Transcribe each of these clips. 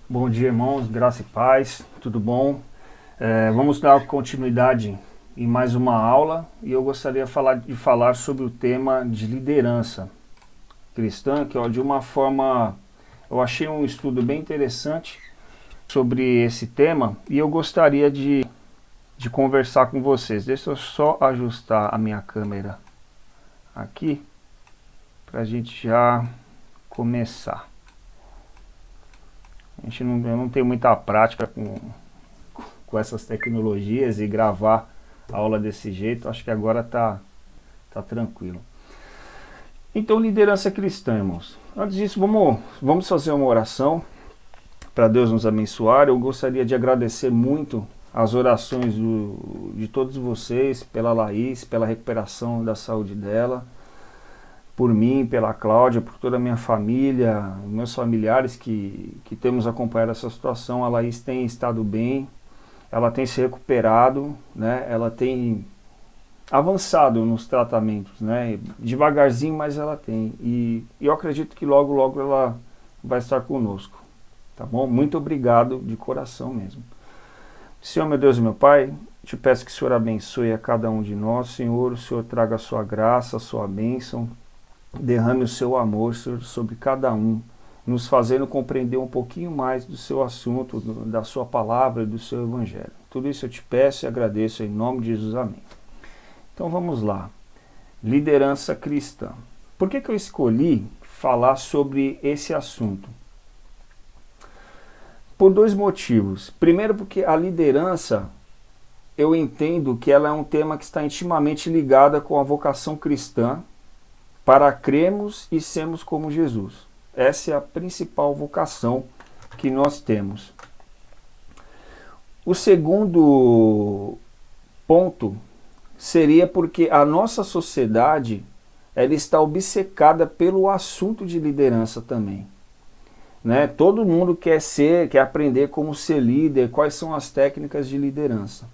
Bom dia, irmãos, graça e paz, tudo bom? Vamos dar continuidade em mais uma aula e eu gostaria de falar sobre o tema de liderança cristã, que de uma forma, eu achei um estudo bem interessante sobre esse tema e eu gostaria de conversar com vocês. Deixa eu só ajustar a minha câmera aqui para a gente já começar. Eu não tenho muita prática com essas tecnologias e gravar a aula desse jeito. Acho que agora tá tranquilo. Então, liderança cristã, irmãos. Antes disso, vamos fazer uma oração para Deus nos abençoar. Eu gostaria de agradecer muito as orações de todos vocês, pela Laís, pela recuperação da saúde dela, por mim, pela Cláudia, por toda a minha família, meus familiares que temos acompanhado essa situação. A Laís tem estado bem, ela tem se recuperado, né? Ela tem avançado nos tratamentos, né? Devagarzinho, mas ela tem. E eu acredito que logo, logo ela vai estar conosco, tá bom? Muito obrigado de coração mesmo. Senhor, meu Deus e meu Pai, te peço que o Senhor abençoe a cada um de nós. Senhor, o Senhor traga a sua graça, a sua bênção. Derrame o seu amor, Senhor, sobre cada um, nos fazendo compreender um pouquinho mais do seu assunto, da sua palavra e do seu evangelho. Tudo isso eu te peço e agradeço em nome de Jesus. Amém. Então vamos lá. Liderança cristã. Por que eu escolhi falar sobre esse assunto? Por dois motivos. Primeiro, porque a liderança, eu entendo que ela é um tema que está intimamente ligada com a vocação cristã, para crermos e sermos como Jesus. Essa é a principal vocação que nós temos. O segundo ponto seria porque a nossa sociedade ela está obcecada pelo assunto de liderança também. Né? Todo mundo quer aprender como ser líder, quais são as técnicas de liderança.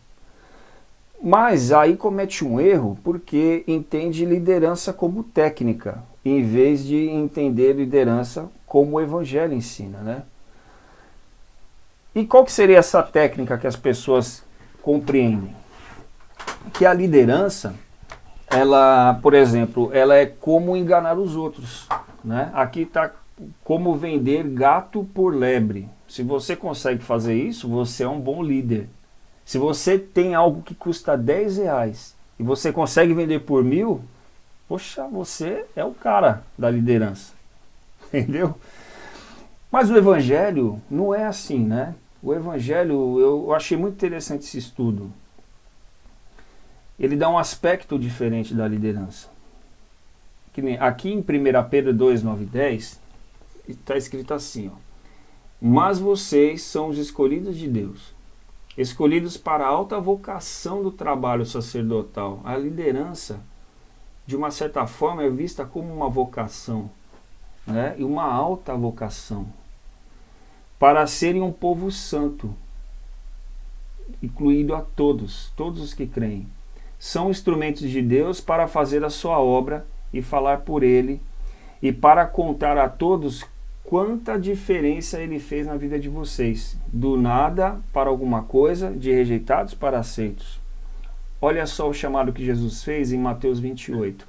Mas aí comete um erro porque entende liderança como técnica, em vez de entender liderança como o Evangelho ensina, né? E qual que seria essa técnica que as pessoas compreendem? Que a liderança, ela, por exemplo, ela é como enganar os outros, né? Aqui está como vender gato por lebre. Se você consegue fazer isso, você é um bom líder. Se você tem algo que custa 10 reais e você consegue vender por 1.000, poxa, você é o cara da liderança. Entendeu? Mas o Evangelho não é assim, né? O Evangelho, eu achei muito interessante esse estudo. Ele dá um aspecto diferente da liderança. Que nem aqui em 1 Pedro 2, 9 e 10, está escrito assim, ó. Mas vocês são os escolhidos de Deus, escolhidos para a alta vocação do trabalho sacerdotal. A liderança, de uma certa forma, é vista como uma vocação, né? E uma alta vocação, para serem um povo santo, incluído a todos os que creem. São instrumentos de Deus para fazer a sua obra e falar por ele, e para contar a todos quanta diferença ele fez na vida de vocês. Do nada para alguma coisa, de rejeitados para aceitos. Olha só o chamado que Jesus fez em Mateus 28.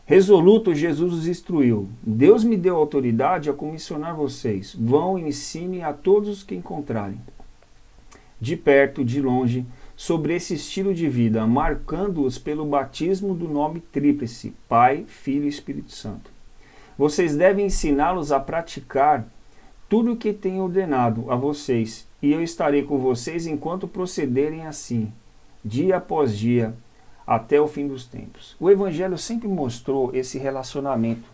Resoluto, Jesus os instruiu. Deus me deu autoridade a comissionar vocês. Vão e ensinem a todos os que encontrarem, de perto, de longe, sobre esse estilo de vida, marcando-os pelo batismo do nome tríplice, Pai, Filho e Espírito Santo. Vocês devem ensiná-los a praticar tudo o que tenho ordenado a vocês, e eu estarei com vocês enquanto procederem assim, dia após dia, até o fim dos tempos. O Evangelho sempre mostrou esse relacionamento,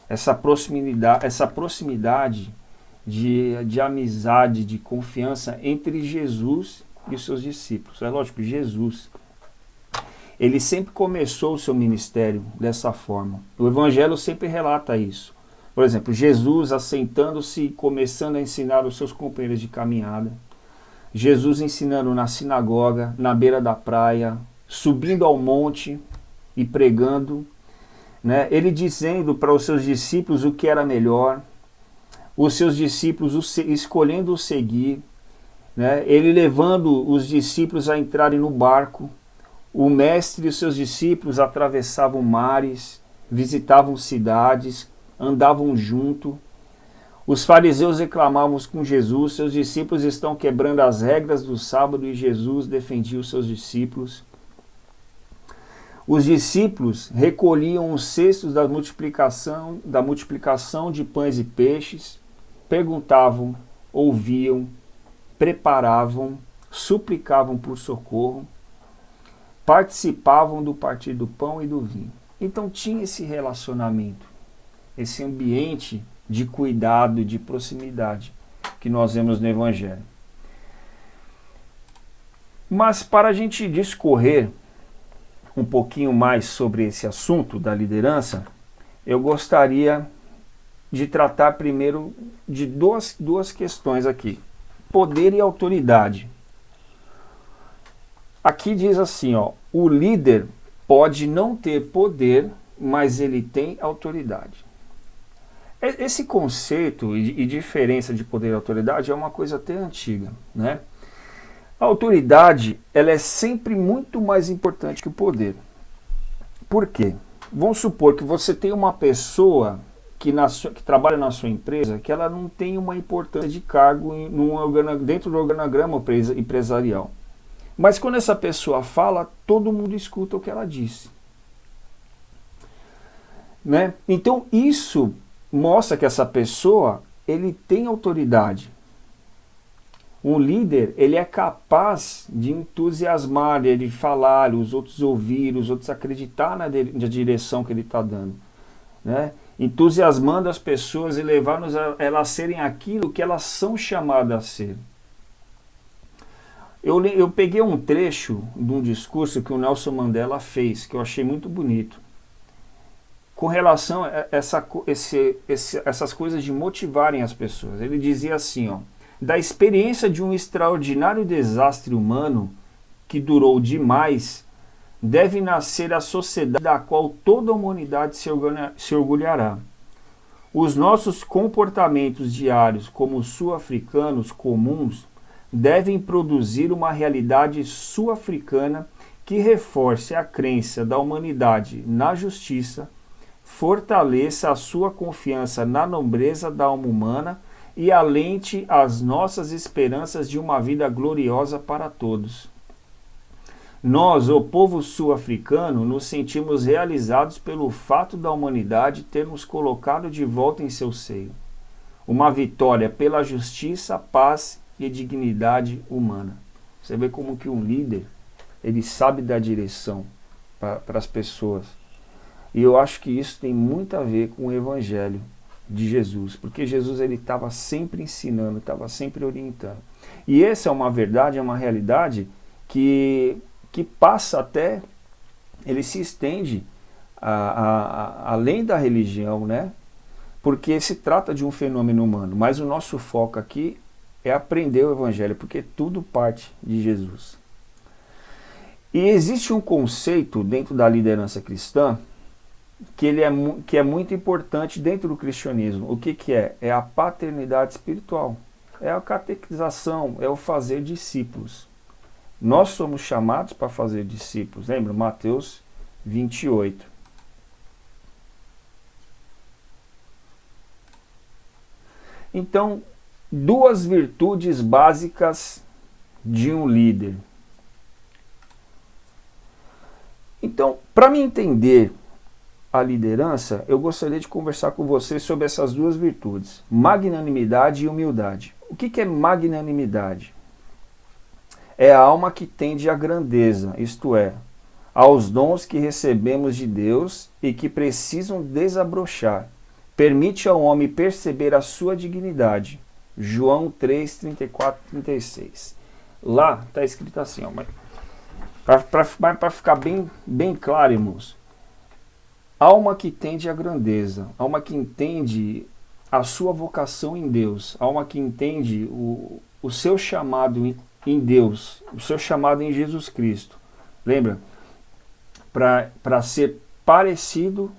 essa proximidade de amizade, de confiança entre Jesus e os seus discípulos. É lógico, Jesus, ele sempre começou o seu ministério dessa forma. O Evangelho sempre relata isso. Por exemplo, Jesus assentando-se e começando a ensinar os seus companheiros de caminhada. Jesus ensinando na sinagoga, na beira da praia, subindo ao monte e pregando, né? Ele dizendo para os seus discípulos o que era melhor. os seus discípulos escolhendo o seguir, né? Ele levando os discípulos a entrarem no barco, o mestre e os seus discípulos atravessavam mares, visitavam cidades, andavam junto. Os fariseus reclamavam com Jesus, seus discípulos estão quebrando as regras do sábado, e Jesus defendia os seus discípulos. Os discípulos recolhiam os cestos da multiplicação de pães e peixes, perguntavam, ouviam, preparavam, suplicavam por socorro, participavam do partir do pão e do vinho. Então tinha esse relacionamento, esse ambiente de cuidado, de proximidade que nós vemos no Evangelho. Mas para a gente discorrer um pouquinho mais sobre esse assunto da liderança, eu gostaria de tratar primeiro de duas questões aqui. Poder e autoridade. Aqui diz assim, ó, o líder pode não ter poder, mas ele tem autoridade. Esse conceito e diferença de poder e autoridade é uma coisa até antiga, né? A autoridade, ela é sempre muito mais importante que o poder. Por quê? Vamos supor que você tem uma pessoa que trabalha na sua empresa, que ela não tem uma importância de cargo dentro do organograma empresarial. Mas quando essa pessoa fala, todo mundo escuta o que ela disse, né? Então isso mostra que essa pessoa, ele tem autoridade. Um líder, ele é capaz de entusiasmar, de falar, os outros ouvir, os outros acreditar na direção que ele está dando, né? Entusiasmando as pessoas e levando elas a serem aquilo que elas são chamadas a ser. Eu peguei um trecho de um discurso que o Nelson Mandela fez, que eu achei muito bonito, com relação a essas coisas de motivarem as pessoas. Ele dizia assim, ó, da experiência de um extraordinário desastre humano que durou demais, deve nascer a sociedade da qual toda a humanidade se orgulhará. Os nossos comportamentos diários como sul-africanos comuns devem produzir uma realidade sul-africana que reforce a crença da humanidade na justiça, fortaleça a sua confiança na nobreza da alma humana e alente as nossas esperanças de uma vida gloriosa para todos. Nós, o povo sul-africano, nos sentimos realizados pelo fato da humanidade ter nos colocado de volta em seu seio. Uma vitória pela justiça, paz e dignidade humana. Você vê como que um líder, ele sabe dar direção para as pessoas. E eu acho que isso tem muito a ver com o Evangelho de Jesus, porque Jesus ele estava sempre ensinando, estava sempre orientando. E essa é uma verdade, é uma realidade que passa até, ele se estende além da religião, né? Porque se trata de um fenômeno humano, mas o nosso foco aqui é aprender o Evangelho, porque tudo parte de Jesus. E existe um conceito dentro da liderança cristã que é muito importante dentro do cristianismo. O que é? É a paternidade espiritual, é a catequização, é o fazer discípulos. Nós somos chamados para fazer discípulos. Lembra? Mateus 28. Então, duas virtudes básicas de um líder. Então, para me entender a liderança, eu gostaria de conversar com você sobre essas duas virtudes, magnanimidade e humildade. O que é magnanimidade? É a alma que tende à grandeza, isto é, aos dons que recebemos de Deus e que precisam desabrochar. Permite ao homem perceber a sua dignidade. João 3, 34, 36. Lá está escrito assim, para ficar bem claro, irmãos. Alma que tende à grandeza, alma que entende a sua vocação em Deus, alma que entende o seu chamado em Deus, o seu chamado em Jesus Cristo. Lembra? Para ser parecido,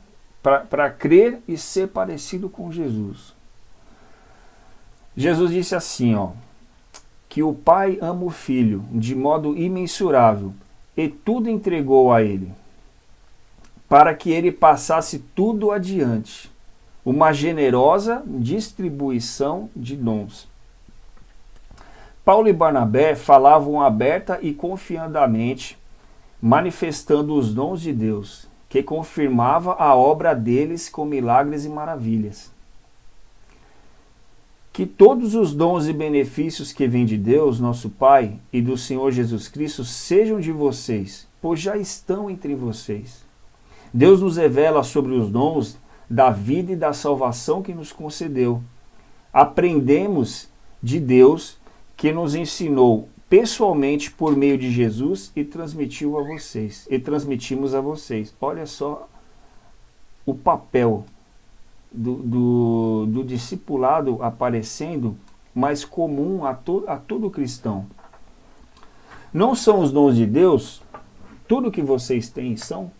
para crer e ser parecido com Jesus. Jesus disse assim, ó, que o Pai ama o Filho de modo imensurável e tudo entregou a ele, para que ele passasse tudo adiante, uma generosa distribuição de dons. Paulo e Barnabé falavam aberta e confiadamente, manifestando os dons de Deus, que confirmava a obra deles com milagres e maravilhas. Que todos os dons e benefícios que vêm de Deus, nosso Pai, e do Senhor Jesus Cristo sejam de vocês, pois já estão entre vocês. Deus nos revela sobre os dons da vida e da salvação que nos concedeu. Aprendemos de Deus, que nos ensinou pessoalmente por meio de Jesus e transmitiu a vocês, e transmitimos a vocês. Olha só o papel do discipulado aparecendo mais comum a todo cristão. Não são os dons de Deus, tudo que vocês têm são.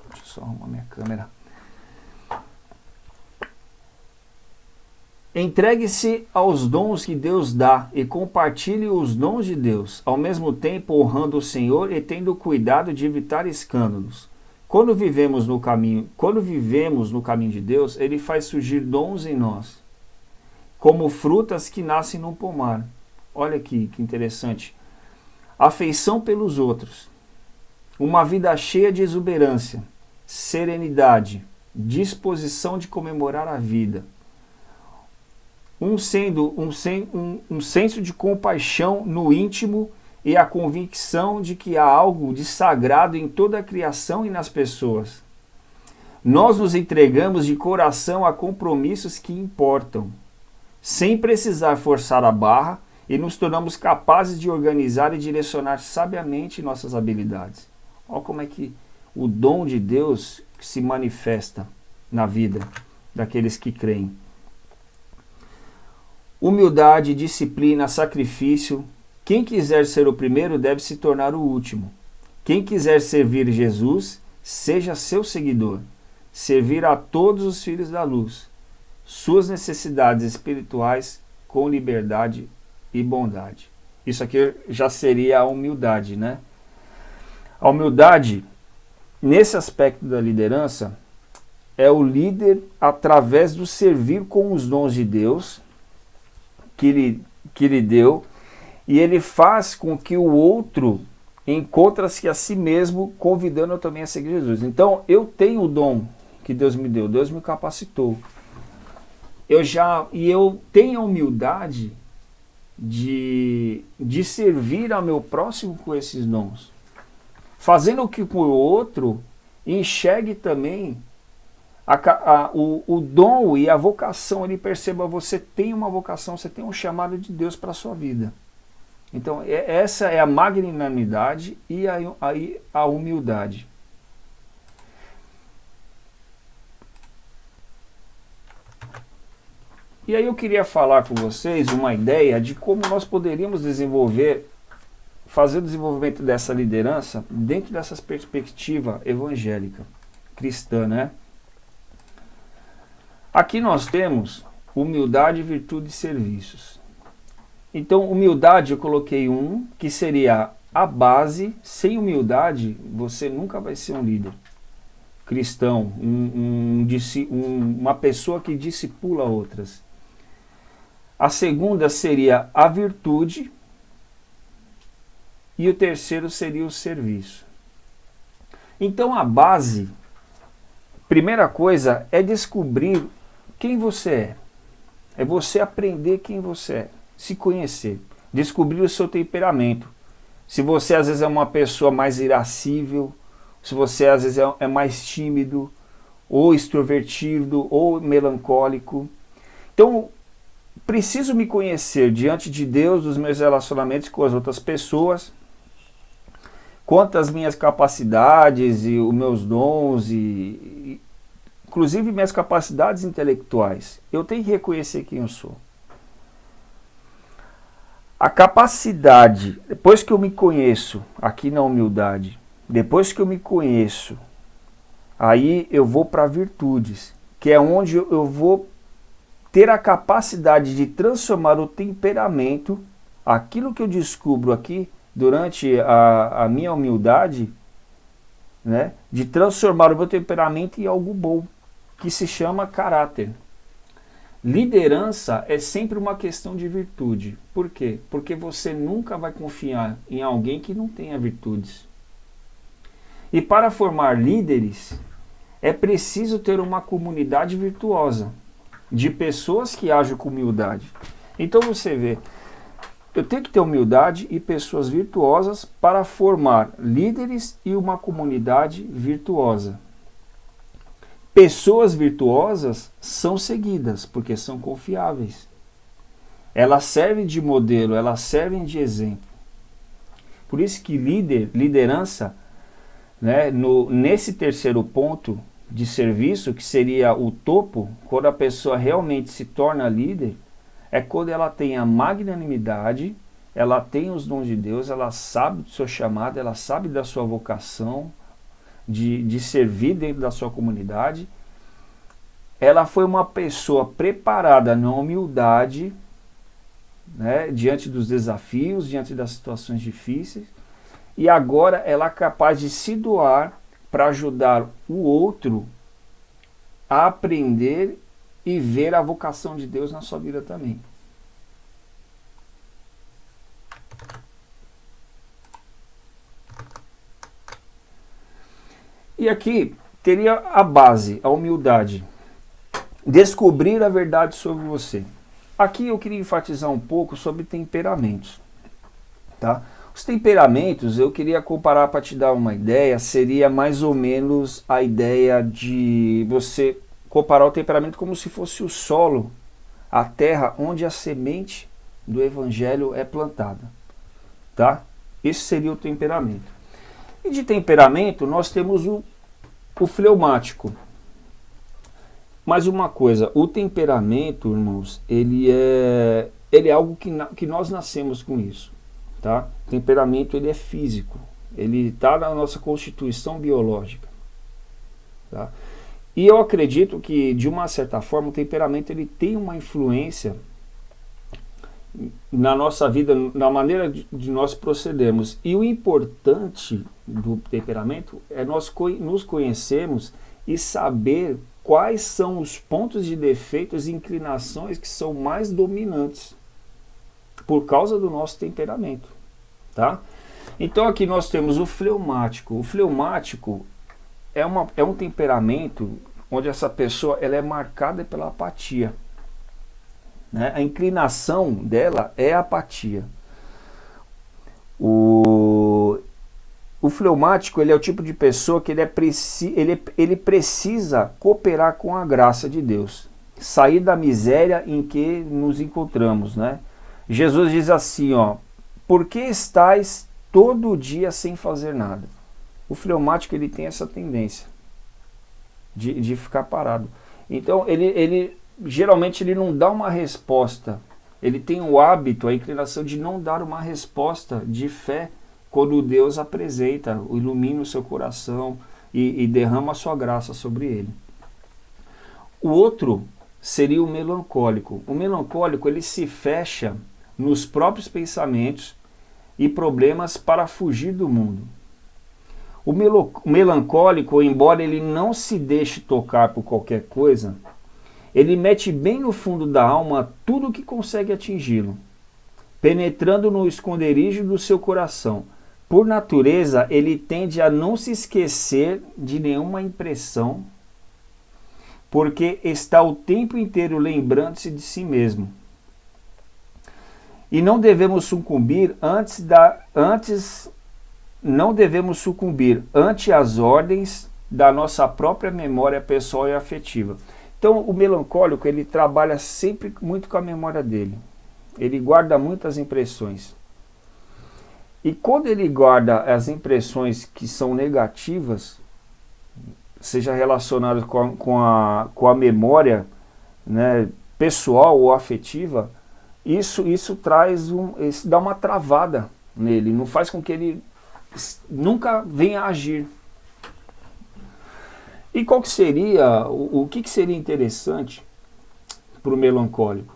Deixa eu só arrumar minha câmera. Entregue-se aos dons que Deus dá e compartilhe os dons de Deus, ao mesmo tempo honrando o Senhor e tendo cuidado de evitar escândalos. Quando vivemos no caminho de Deus, Ele faz surgir dons em nós, como frutas que nascem num pomar. Olha aqui que interessante. Afeição pelos outros, uma vida cheia de exuberância, serenidade, disposição de comemorar a vida, um senso de compaixão no íntimo e a convicção de que há algo de sagrado em toda a criação e nas pessoas. Nós nos entregamos de coração a compromissos que importam, sem precisar forçar a barra, e nos tornamos capazes de organizar e direcionar sabiamente nossas habilidades. Olha como é que o dom de Deus se manifesta na vida daqueles que creem. Humildade, disciplina, sacrifício. Quem quiser ser o primeiro deve se tornar o último. Quem quiser servir Jesus, seja seu seguidor. Servir a todos os filhos da luz, suas necessidades espirituais com liberdade e bondade. Isso aqui já seria a humildade, né? A humildade, nesse aspecto da liderança, é o líder através do servir com os dons de Deus que lhe deu, e ele faz com que o outro encontre-se a si mesmo, convidando também a seguir Jesus. Então, eu tenho o dom que Deus me deu, Deus me capacitou. Eu tenho a humildade de servir ao meu próximo com esses dons, fazendo que o outro enxergue também o dom e a vocação. Ele perceba, você tem uma vocação, você tem um chamado de Deus para a sua vida. Então, essa é a magnanimidade e a humildade. E aí eu queria falar com vocês uma ideia de como nós poderíamos fazer o desenvolvimento dessa liderança dentro dessa perspectiva evangélica, cristã, né? Aqui nós temos humildade, virtude e serviços. Então, humildade eu coloquei que seria a base. Sem humildade, você nunca vai ser um líder cristão, uma pessoa que discipula outras. A segunda seria a virtude e o terceiro seria o serviço. Então, a base, primeira coisa, é descobrir quem você é. É você aprender quem você é, se conhecer, descobrir o seu temperamento. Se você às vezes é uma pessoa mais irascível, se você às vezes é mais tímido, ou extrovertido, ou melancólico. Então, preciso me conhecer diante de Deus, dos meus relacionamentos com as outras pessoas, quanto às minhas capacidades e os meus dons, inclusive minhas capacidades intelectuais. Eu tenho que reconhecer quem eu sou. A capacidade, depois que eu me conheço, aqui na humildade, depois que eu me conheço, aí eu vou para virtudes, que é onde eu vou ter a capacidade de transformar o temperamento, aquilo que eu descubro aqui durante a minha humildade, né, de transformar o meu temperamento em algo bom, que se chama caráter. Liderança é sempre uma questão de virtude. Por quê? Porque você nunca vai confiar em alguém que não tenha virtudes. E para formar líderes, é preciso ter uma comunidade virtuosa, de pessoas que agem com humildade. Então você vê, eu tenho que ter humildade e pessoas virtuosas para formar líderes e uma comunidade virtuosa. Pessoas virtuosas são seguidas, porque são confiáveis. Elas servem de modelo, elas servem de exemplo. Por isso que liderança, né, nesse terceiro ponto de serviço, que seria o topo, quando a pessoa realmente se torna líder, é quando ela tem a magnanimidade, ela tem os dons de Deus, ela sabe do seu chamado, ela sabe da sua vocação, de servir dentro da sua comunidade. Ela foi uma pessoa preparada na humildade, né, diante dos desafios, diante das situações difíceis, e agora ela é capaz de se doar para ajudar o outro a aprender e ver a vocação de Deus na sua vida também. E aqui teria a base, a humildade. Descobrir a verdade sobre você. Aqui eu queria enfatizar um pouco sobre temperamentos. Tá? Os temperamentos, eu queria comparar para te dar uma ideia, seria mais ou menos a ideia de você comparar o temperamento como se fosse o solo, a terra onde a semente do evangelho é plantada. Tá? Esse seria o temperamento. E de temperamento nós temos o fleumático. Mais uma coisa, o temperamento, irmãos, ele é algo que nós nascemos com isso. Tá? O temperamento ele é físico, ele está na nossa constituição biológica. Tá? E eu acredito que, de uma certa forma, o temperamento ele tem uma influência na nossa vida, na maneira de nós procedermos. E o importante do temperamento é nós nos conhecermos e saber quais são os pontos de defeitos e inclinações que são mais dominantes por causa do nosso temperamento. Tá? Então aqui nós temos o fleumático. O fleumático é um temperamento onde essa pessoa ela é marcada pela apatia. Né? A inclinação dela é a apatia. O fleumático ele é o tipo de pessoa que ele precisa cooperar com a graça de Deus, sair da miséria em que nos encontramos. Né? Jesus diz assim, ó, por que estáis todo dia sem fazer nada? O fleumático ele tem essa tendência de ficar parado. Então geralmente ele não dá uma resposta, ele tem o hábito, a inclinação de não dar uma resposta de fé quando Deus apresenta, ilumina o seu coração e derrama a sua graça sobre ele. O outro seria o melancólico. O melancólico ele se fecha nos próprios pensamentos e problemas para fugir do mundo. O melancólico, embora ele não se deixe tocar por qualquer coisa, ele mete bem no fundo da alma tudo o que consegue atingi-lo, penetrando no esconderijo do seu coração. Por natureza, ele tende a não se esquecer de nenhuma impressão, porque está o tempo inteiro lembrando-se de si mesmo. E não devemos sucumbir ante as ordens da nossa própria memória pessoal e afetiva. Então, o melancólico, ele trabalha sempre muito com a memória dele. Ele guarda muitas impressões. E quando ele guarda as impressões que são negativas, seja relacionadas com a memória, né, pessoal ou afetiva, isso dá uma travada nele, não faz com que ele nunca venha a agir. E qual que seria, o que seria interessante para o melancólico?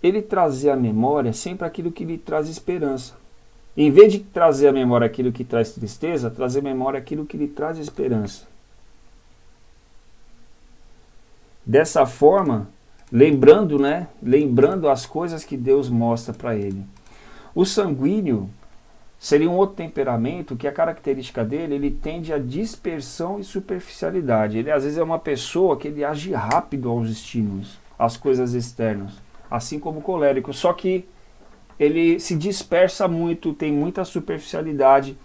Ele trazer à memória sempre aquilo que lhe traz esperança. Em vez de trazer à memória aquilo que traz tristeza, trazer à memória aquilo que lhe traz esperança. Dessa forma, lembrando, né? Lembrando as coisas que Deus mostra para ele. O sanguíneo seria um outro temperamento que a característica dele, ele tende à dispersão e superficialidade. Ele às vezes é uma pessoa que ele age rápido aos estímulos, às coisas externas, assim como o colérico, só que ele se dispersa muito, tem muita superficialidade.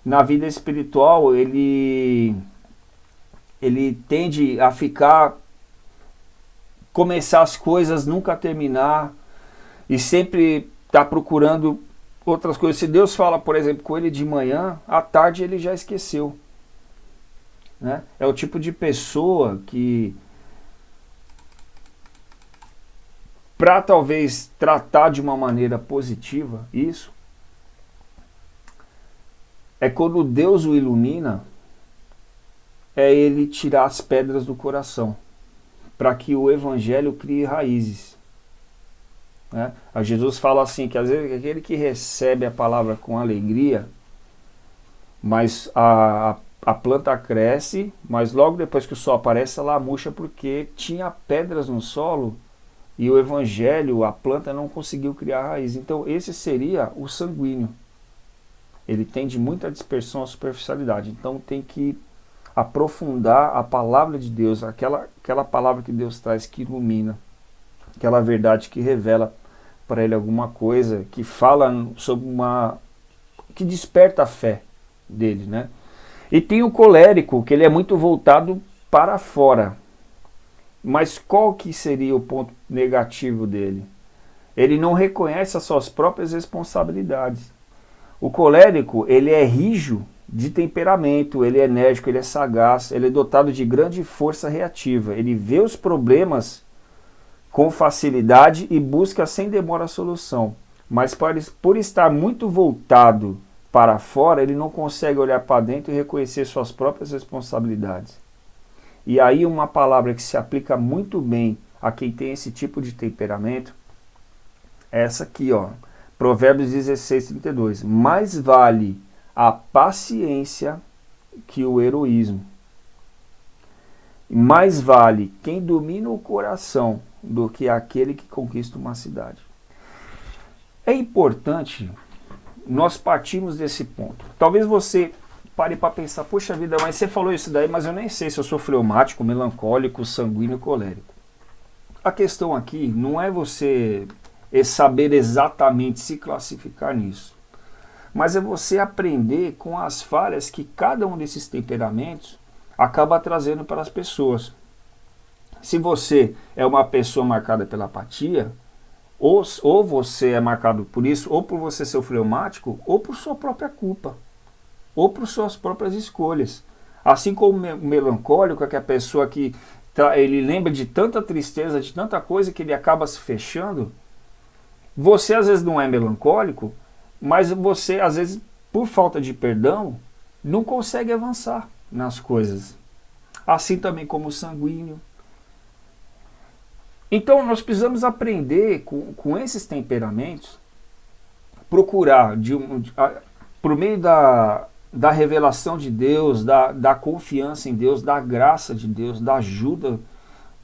Na vida espiritual, ele tende a começar as coisas, nunca terminar, e sempre está procurando outras coisas. Se Deus fala, por exemplo, com ele de manhã, à tarde ele já esqueceu. Né? É o tipo de pessoa que, para talvez tratar de uma maneira positiva isso, é quando Deus o ilumina, é ele tirar as pedras do coração, para que o evangelho crie raízes. Né? A Jesus fala assim, que às vezes aquele que recebe a palavra com alegria, mas a planta cresce, mas logo depois que o sol aparece, ela murcha porque tinha pedras no solo e o evangelho, a planta não conseguiu criar raiz. Então esse seria o sanguíneo. Ele tende muita dispersão à superficialidade. Então tem que aprofundar a palavra de Deus, aquela palavra que Deus traz que ilumina, aquela verdade que revela para ele alguma coisa, que fala sobre que desperta a fé dele, né? E tem o colérico, que ele é muito voltado para fora. Mas qual que seria o ponto negativo dele? Ele não reconhece as suas próprias responsabilidades. O colérico, ele é rijo de temperamento, ele é enérgico, ele é sagaz, ele é dotado de grande força reativa. Ele vê os problemas com facilidade e busca sem demora a solução. Mas por estar muito voltado para fora, ele não consegue olhar para dentro e reconhecer suas próprias responsabilidades. E aí uma palavra que se aplica muito bem a quem tem esse tipo de temperamento é essa aqui, ó. Provérbios 16:32. Mais vale a paciência que o heroísmo. Mais vale quem domina o coração do que aquele que conquista uma cidade. É importante nós partirmos desse ponto. Talvez você pare para pensar, poxa vida, mas você falou isso daí, mas eu nem sei se eu sou fleumático, melancólico, sanguíneo, colérico. A questão aqui não é você saber exatamente se classificar nisso, mas é você aprender com as falhas que cada um desses temperamentos acaba trazendo para as pessoas. Se você é uma pessoa marcada pela apatia, ou você é marcado por isso, ou por você ser fleumático, ou por sua própria culpa, ou por suas próprias escolhas. Assim como o melancólico, é que a pessoa que ele lembra de tanta tristeza, de tanta coisa que ele acaba se fechando. Você às vezes não é melancólico, mas você às vezes, por falta de perdão, não consegue avançar nas coisas. Assim também como o sanguíneo. Então nós precisamos aprender com esses temperamentos, procurar, por meio da revelação de Deus, da confiança em Deus, da graça de Deus, da ajuda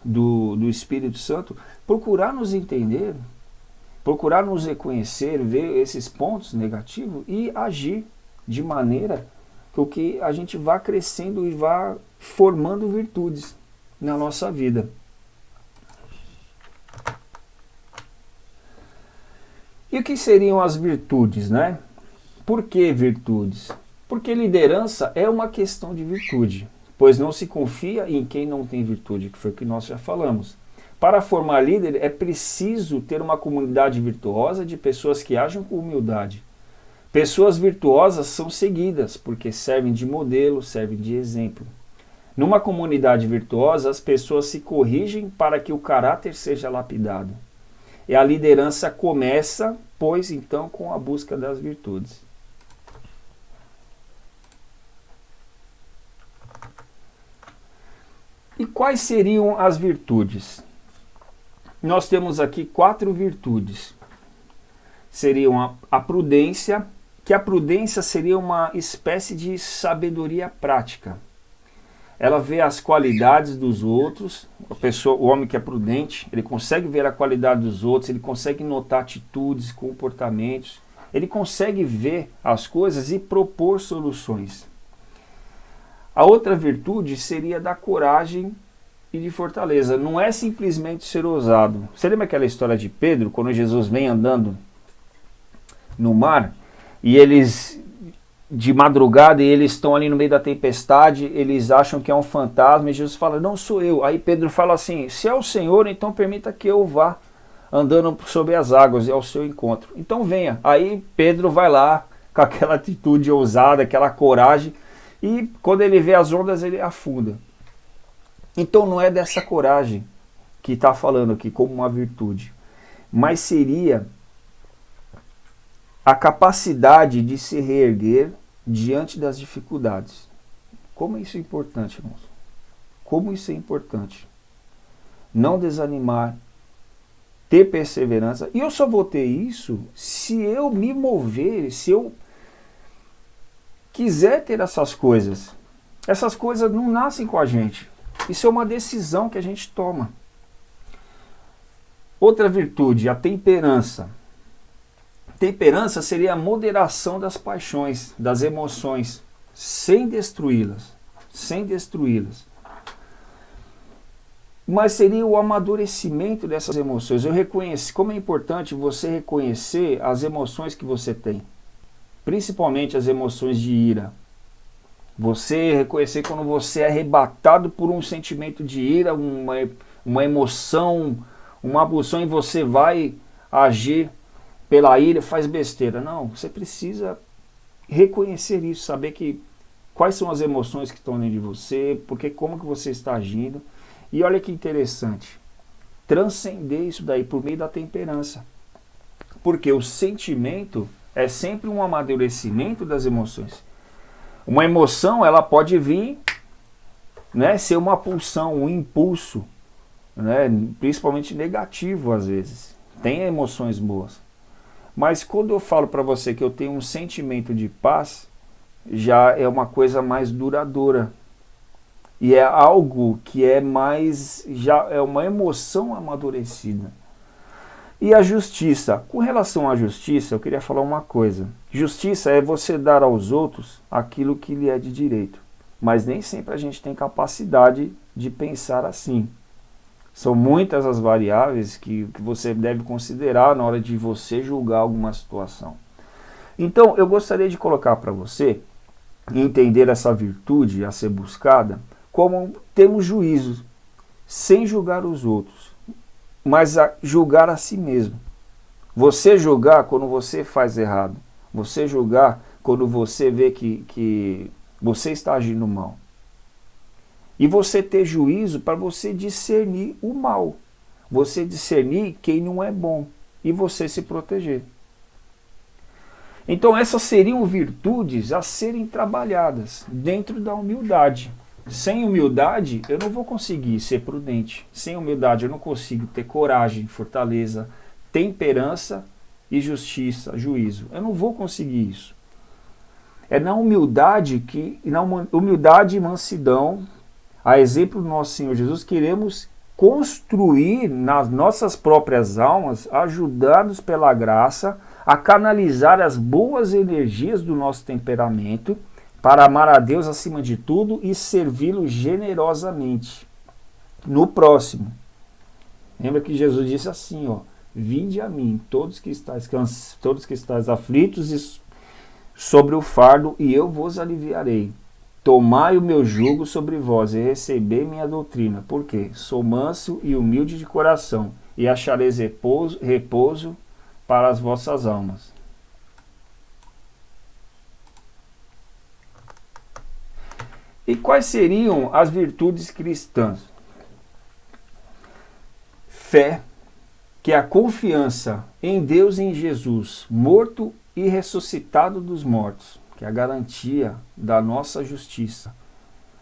do Espírito Santo, procurar nos entender, procurar nos reconhecer, ver esses pontos negativos e agir de maneira que a gente vá crescendo e vá formando virtudes na nossa vida. E o que seriam as virtudes, né? Por que virtudes? Porque liderança é uma questão de virtude, pois não se confia em quem não tem virtude, que foi o que nós já falamos. Para formar líder é preciso ter uma comunidade virtuosa de pessoas que agem com humildade. Pessoas virtuosas são seguidas, porque servem de modelo, servem de exemplo. Numa comunidade virtuosa, as pessoas se corrigem para que o caráter seja lapidado. E a liderança começa, pois, então, com a busca das virtudes. E quais seriam as virtudes? nós temos aqui 4 virtudes. Seriam a prudência, que a prudência seria uma espécie de sabedoria prática. Ela vê as qualidades dos outros, o homem que é prudente, ele consegue ver a qualidade dos outros, ele consegue notar atitudes, comportamentos, ele consegue ver as coisas e propor soluções. A outra virtude seria da coragem e de fortaleza. Não é simplesmente ser ousado. Você lembra aquela história de Pedro, quando Jesus vem andando no mar, e eles, de madrugada, e eles estão ali no meio da tempestade, eles acham que é um fantasma, e Jesus fala, não sou eu. Aí Pedro fala assim, se é o Senhor, então permita que eu vá andando sobre as águas e ao seu encontro. Então venha. Aí Pedro vai lá, com aquela atitude ousada, aquela coragem, e quando ele vê as ondas, ele afunda. Então não é dessa coragem que está falando aqui como uma virtude, mas seria a capacidade de se reerguer diante das dificuldades. Como isso é importante, irmãos? Como isso é importante? Não desanimar, ter perseverança. E eu só vou ter isso se eu me mover, se eu quiser ter essas coisas. Essas coisas não nascem com a gente. Isso é uma decisão que a gente toma. Outra virtude, a temperança. Temperança seria a moderação das paixões, das emoções, sem destruí-las. Sem destruí-las. Mas seria o amadurecimento dessas emoções. Eu reconheço, como é importante você reconhecer as emoções que você tem. Principalmente as emoções de ira. Você reconhecer quando você é arrebatado por um sentimento de ira, uma emoção, uma pulsão, e você vai agir pela ira, faz besteira. Não, você precisa reconhecer isso, saber quais são as emoções que estão dentro de você, como que você está agindo. E olha que interessante, transcender isso daí por meio da temperança. Porque o sentimento é sempre um amadurecimento das emoções. Uma emoção, ela pode vir, né, ser uma pulsão, um impulso, né, principalmente negativo às vezes. Tem emoções boas. Mas quando eu falo para você que eu tenho um sentimento de paz, já é uma coisa mais duradoura. E é algo que é mais, já é uma emoção amadurecida. E a justiça. Com relação à justiça, eu queria falar uma coisa. Justiça é você dar aos outros aquilo que lhe é de direito. Mas nem sempre a gente tem capacidade de pensar assim. São muitas as variáveis que você deve considerar na hora de você julgar alguma situação. Então, eu gostaria de colocar para você, entender essa virtude a ser buscada, como temos juízo, sem julgar os outros, mas a julgar a si mesmo. Você julgar quando você faz errado. Você julgar quando você vê que você está agindo mal. E você ter juízo para você discernir o mal. Você discernir quem não é bom. E você se proteger. Então essas seriam virtudes a serem trabalhadas dentro da humildade. Sem humildade eu não vou conseguir ser prudente. Sem humildade eu não consigo ter coragem, fortaleza, temperança e justiça, juízo. Eu não vou conseguir isso. É na humildade humildade e mansidão, a exemplo do nosso Senhor Jesus, queremos construir nas nossas próprias almas, ajudados pela graça, a canalizar as boas energias do nosso temperamento para amar a Deus acima de tudo e servi-lo generosamente no próximo. Lembra que Jesus disse assim, ó, vinde a mim, todos que estáis aflitos e sobre o fardo, e eu vos aliviarei. Tomai o meu jugo sobre vós e recebei minha doutrina, porque sou manso e humilde de coração, e achareis repouso para as vossas almas. E quais seriam as virtudes cristãs? Fé, que é a confiança em Deus e em Jesus, morto e ressuscitado dos mortos, que é a garantia da nossa justiça,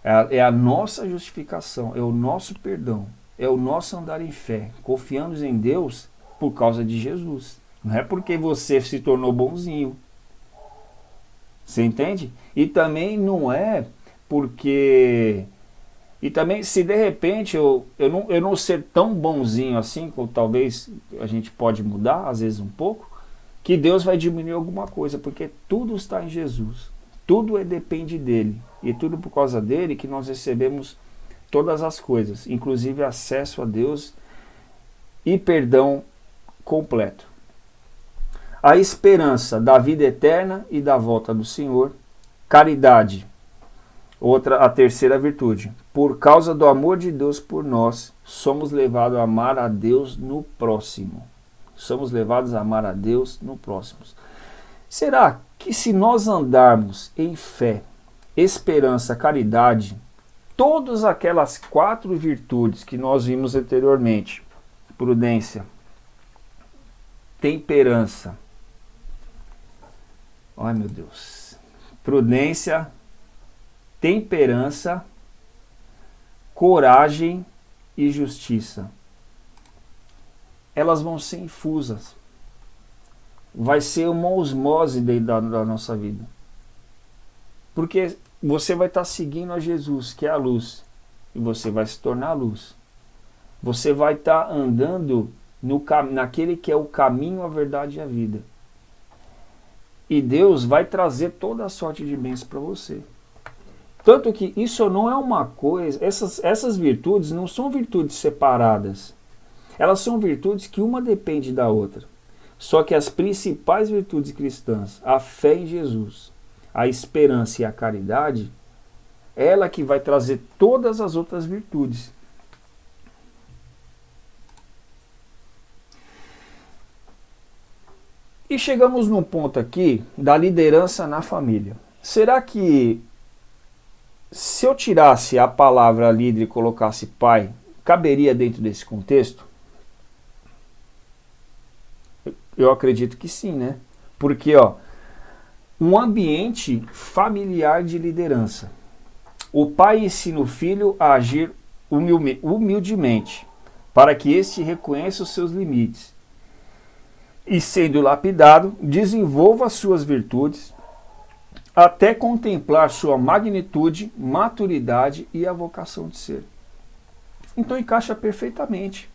é a nossa justificação, é o nosso perdão. é o nosso andar em fé. Confiamos em Deus por causa de Jesus. Não é porque você se tornou bonzinho. Você entende? E também não é porque... E também, se de repente eu não ser tão bonzinho assim, como talvez a gente pode mudar, às vezes um pouco, que Deus vai diminuir alguma coisa, porque tudo está em Jesus. Tudo depende dele. E tudo por causa dele que nós recebemos todas as coisas, inclusive acesso a Deus e perdão completo. A esperança da vida eterna e da volta do Senhor. Caridade. A terceira virtude. Por causa do amor de Deus por nós, somos levados a amar a Deus no próximo. Somos levados a amar a Deus no próximo. Será que se nós andarmos em fé, esperança, caridade, todas aquelas 4 virtudes que nós vimos anteriormente, prudência, temperança, ai meu Deus, prudência, temperança, coragem e justiça, elas vão ser infusas. Vai ser uma osmose dentro da nossa vida. Porque você vai estar seguindo a Jesus, que é a luz, e você vai se tornar a luz. Você vai estar andando naquele que é o caminho, a verdade e a vida. E Deus vai trazer toda a sorte de bênçãos para você. Tanto que isso não é uma coisa, essas virtudes não são virtudes separadas. Elas são virtudes que uma depende da outra. Só que as principais virtudes cristãs, a fé em Jesus, a esperança e a caridade, ela que vai trazer todas as outras virtudes. E chegamos num ponto aqui da liderança na família. Será que se eu tirasse a palavra líder e colocasse pai, caberia dentro desse contexto? Eu acredito que sim, né? Porque, um ambiente familiar de liderança. O pai ensina o filho a agir humildemente, para que este reconheça os seus limites. E, sendo lapidado, desenvolva suas virtudes, até contemplar sua magnitude, maturidade e a vocação de ser. Então encaixa perfeitamente.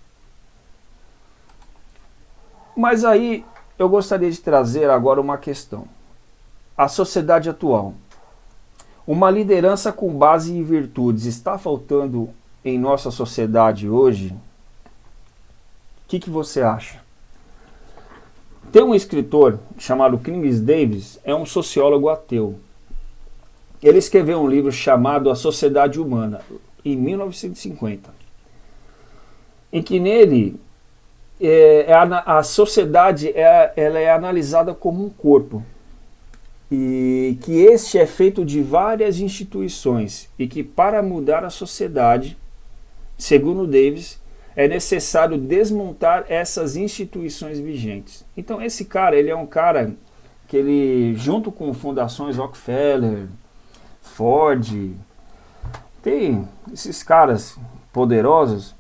Mas aí eu gostaria de trazer agora uma questão. A sociedade atual. Uma liderança com base em virtudes está faltando em nossa sociedade hoje? O que você acha? Tem um escritor chamado Chris Davis, é um sociólogo ateu. Ele escreveu um livro chamado A Sociedade Humana, em 1950. Em que nele a sociedade ela é analisada como um corpo. E que este é feito de várias instituições. E que para mudar a sociedade, segundo Davis, é necessário desmontar essas instituições vigentes. Então esse cara, ele é um cara que ele, junto com fundações Rockefeller, Ford, tem esses caras poderosos,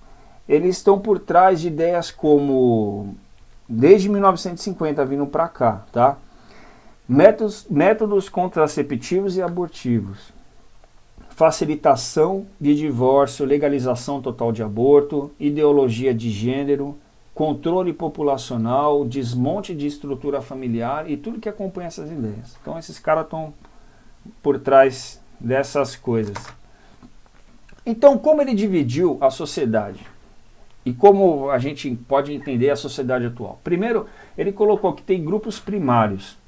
eles estão por trás de ideias como, desde 1950 vindo para cá, tá? Métodos contraceptivos e abortivos, facilitação de divórcio, legalização total de aborto, ideologia de gênero, controle populacional, desmonte de estrutura familiar e tudo que acompanha essas ideias. Então esses caras estão por trás dessas coisas. Então, como ele dividiu a sociedade? E como a gente pode entender a sociedade atual? Primeiro, ele colocou que tem grupos primários.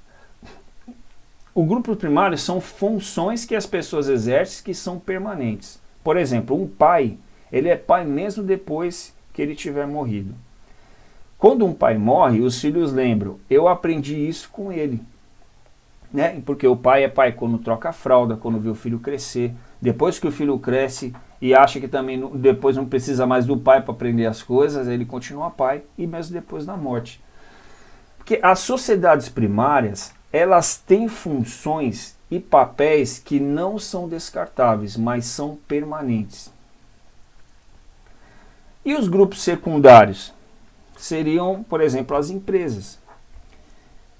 Os grupos primários são funções que as pessoas exercem que são permanentes. Por exemplo, um pai, ele é pai mesmo depois que ele tiver morrido. Quando um pai morre, os filhos lembram, eu aprendi isso com ele. Né? Porque o pai é pai quando troca a fralda, quando vê o filho crescer. Depois que o filho cresce e acha que também depois não precisa mais do pai para aprender as coisas, ele continua pai e mesmo depois da morte. Porque as sociedades primárias, elas têm funções e papéis que não são descartáveis, mas são permanentes. E os grupos secundários? Seriam, por exemplo, as empresas.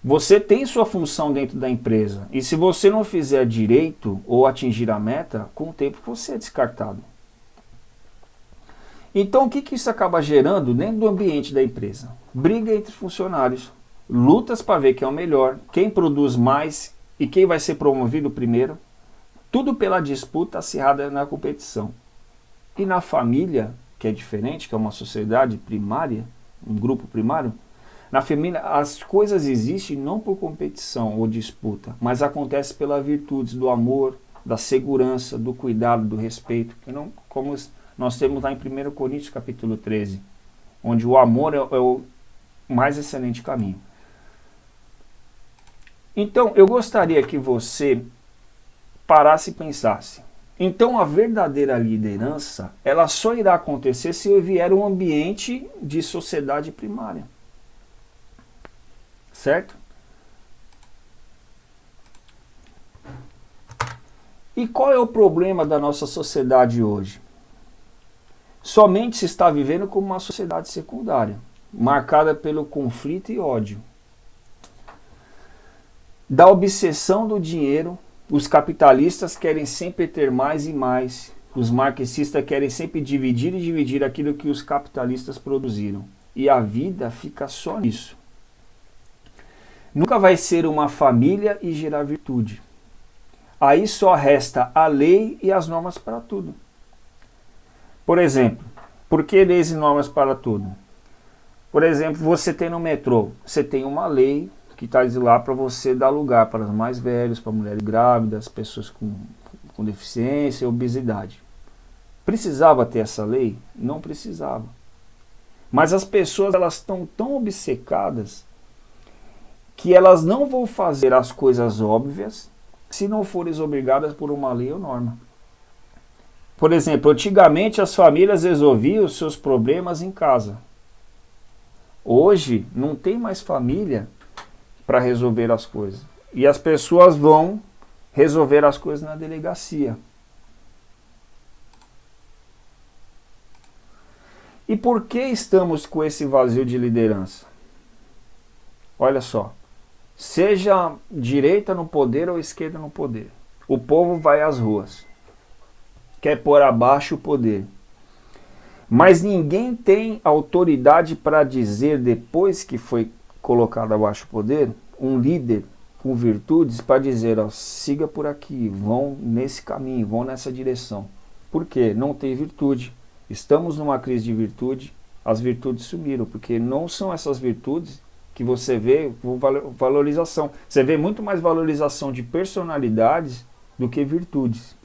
Você tem sua função dentro da empresa. E se você não fizer direito ou atingir a meta, com o tempo você é descartado. Então o que isso acaba gerando dentro do ambiente da empresa? Briga entre funcionários, lutas para ver quem é o melhor, quem produz mais e quem vai ser promovido primeiro. Tudo pela disputa acirrada na competição. E na família, que é diferente, que é uma sociedade primária, um grupo primário, na família as coisas existem não por competição ou disputa, mas acontece pelas virtudes do amor, da segurança, do cuidado, do respeito, que não, como nós temos lá em 1 Coríntios capítulo 13, onde o amor é o mais excelente caminho. Então, eu gostaria que você parasse e pensasse. Então, a verdadeira liderança, ela só irá acontecer se vier um ambiente de sociedade primária. Certo? E qual é o problema da nossa sociedade hoje? Somente se está vivendo como uma sociedade secundária, marcada pelo conflito e ódio. Da obsessão do dinheiro, os capitalistas querem sempre ter mais e mais. Os marxistas querem sempre dividir e dividir aquilo que os capitalistas produziram. E a vida fica só nisso. Nunca vai ser uma família e gerar virtude. Aí só resta a lei e as normas para tudo. Por exemplo, por que leis e normas para tudo? Por exemplo, você tem no metrô, você tem uma lei que está lá para você dar lugar para os mais velhos, para mulheres grávidas, pessoas com deficiência, obesidade. Precisava ter essa lei? Não precisava. Mas as pessoas elas estão tão obcecadas que elas não vão fazer as coisas óbvias se não forem obrigadas por uma lei ou norma. Por exemplo, antigamente as famílias resolviam os seus problemas em casa. Hoje não tem mais família para resolver as coisas. E as pessoas vão resolver as coisas na delegacia. E por que estamos com esse vazio de liderança? Olha só. Seja direita no poder ou esquerda no poder. O povo vai às ruas. Quer pôr abaixo o poder. Mas ninguém tem autoridade para dizer, depois que foi colocado abaixo o poder, um líder com virtudes para dizer, ó, siga por aqui, vão nesse caminho, vão nessa direção. Por quê? Não tem virtude. Estamos numa crise de virtude, as virtudes sumiram, porque não são essas virtudes que você vê valorização. Você vê muito mais valorização de personalidades do que virtudes.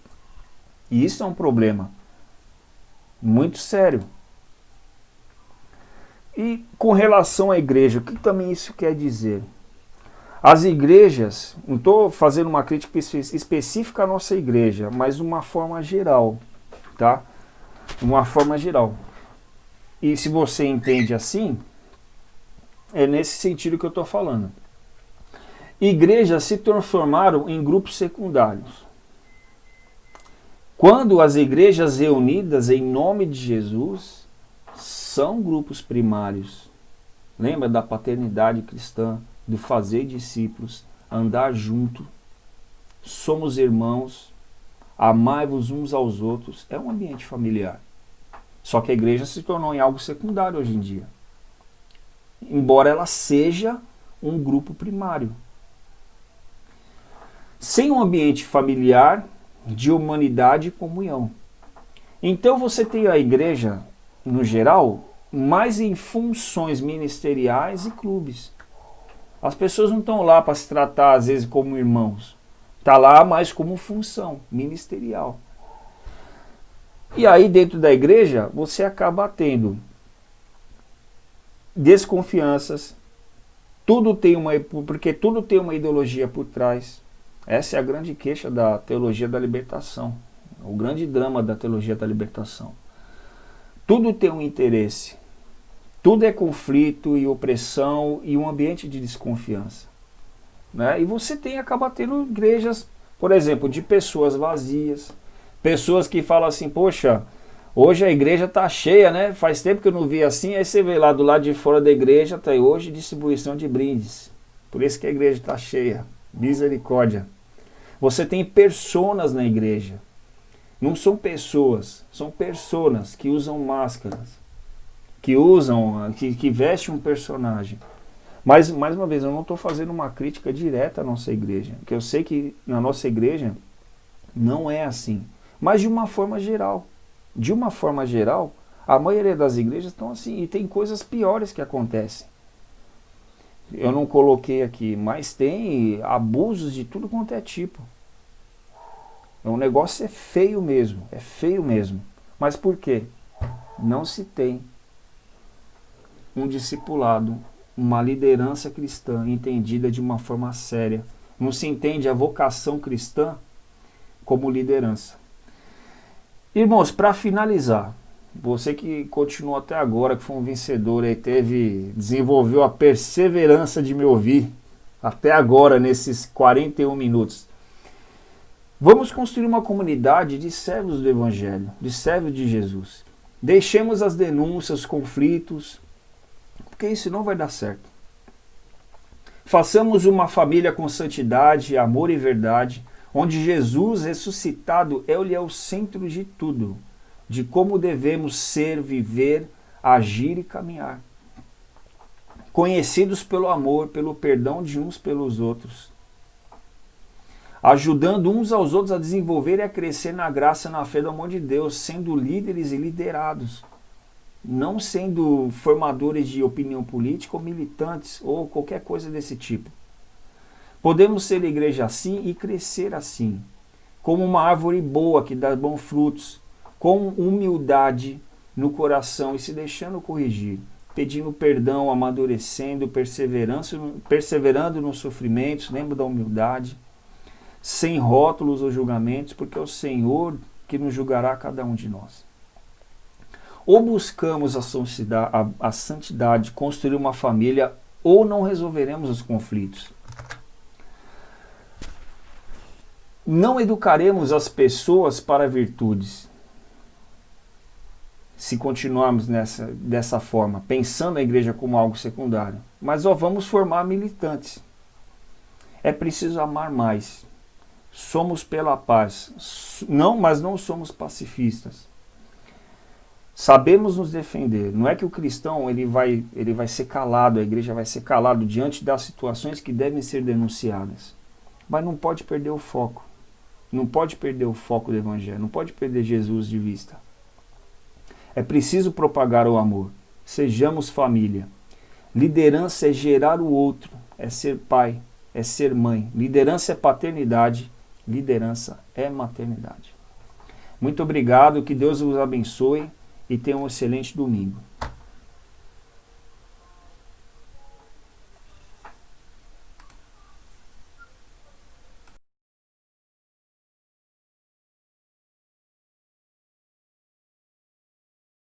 E isso é um problema muito sério. E com relação à igreja, o que também isso quer dizer? As igrejas, não estou fazendo uma crítica específica à nossa igreja, mas uma forma geral, tá? Uma forma geral. E se você entende assim, é nesse sentido que eu estou falando. Igrejas se transformaram em grupos secundários. Quando as igrejas reunidas em nome de Jesus são grupos primários. Lembra da paternidade cristã, do fazer discípulos, andar junto, somos irmãos, amai-vos uns aos outros. É um ambiente familiar. Só que a igreja se tornou em algo secundário hoje em dia. Embora ela seja um grupo primário. Sem um ambiente familiar, de humanidade e comunhão. Então você tem a igreja, no geral, mais em funções ministeriais e clubes. As pessoas não estão lá para se tratar, às vezes, como irmãos. Está lá mais como função ministerial. E aí, dentro da igreja, você acaba tendo desconfianças, porque tudo tem uma ideologia por trás. Essa é a grande queixa da teologia da libertação, o grande drama da teologia da libertação. Tudo tem um interesse, tudo é conflito e opressão e um ambiente de desconfiança, né? E você acaba tendo igrejas, por exemplo, de pessoas vazias, pessoas que falam assim, poxa, Hoje a igreja está cheia, né? Faz tempo que eu não vi assim, aí você vê lá do lado de fora da igreja, tá aí hoje distribuição de brindes. Por isso que a igreja está cheia. Misericórdia. Você tem personas na igreja. Não são pessoas, são personas que usam máscaras, que vestem um personagem. Mas, mais uma vez, eu não estou fazendo uma crítica direta à nossa igreja, porque eu sei que na nossa igreja não é assim. Mas de uma forma geral, a maioria das igrejas estão assim, e tem coisas piores que acontecem. Eu não coloquei aqui, mas tem abusos de tudo quanto é tipo. O negócio é feio mesmo, Mas por quê? Não se tem um discipulado, uma liderança cristã entendida de uma forma séria. Não se entende a vocação cristã como liderança. Irmãos, para finalizar, você que continuou até agora, que foi um vencedor, aí desenvolveu a perseverança de me ouvir até agora, nesses 41 minutos. Vamos construir uma comunidade de servos do Evangelho, de servos de Jesus. Deixemos as denúncias, os conflitos, porque isso não vai dar certo. Façamos uma família com santidade, amor e verdade, onde Jesus ressuscitado ele é o centro de tudo, de como devemos ser, viver, agir e caminhar. Conhecidos pelo amor, pelo perdão de uns pelos outros. Ajudando uns aos outros a desenvolver e a crescer na graça e na fé do amor de Deus, sendo líderes e liderados. Não sendo formadores de opinião política ou militantes ou qualquer coisa desse tipo. Podemos ser igreja assim e crescer assim, como uma árvore boa que dá bons frutos, com humildade no coração e se deixando corrigir, pedindo perdão, amadurecendo, perseverando nos sofrimentos, lembra da humildade, sem rótulos ou julgamentos, porque é o Senhor que nos julgará cada um de nós. Ou buscamos a santidade, construir uma família, ou não resolveremos os conflitos. Não educaremos as pessoas para virtudes, se continuarmos dessa forma, pensando a igreja como algo secundário. Mas vamos formar militantes. É preciso amar mais. Somos pela paz, mas não somos pacifistas. Sabemos nos defender. Não é que o cristão ele vai ser calado, a igreja vai ser calado diante das situações que devem ser denunciadas. Mas não pode perder o foco. Não pode perder o foco do Evangelho. Não pode perder Jesus de vista. É preciso propagar o amor. Sejamos família. Liderança é gerar o outro. É ser pai. É ser mãe. Liderança é paternidade. Liderança é maternidade. Muito obrigado. Que Deus vos abençoe. E tenha um excelente domingo.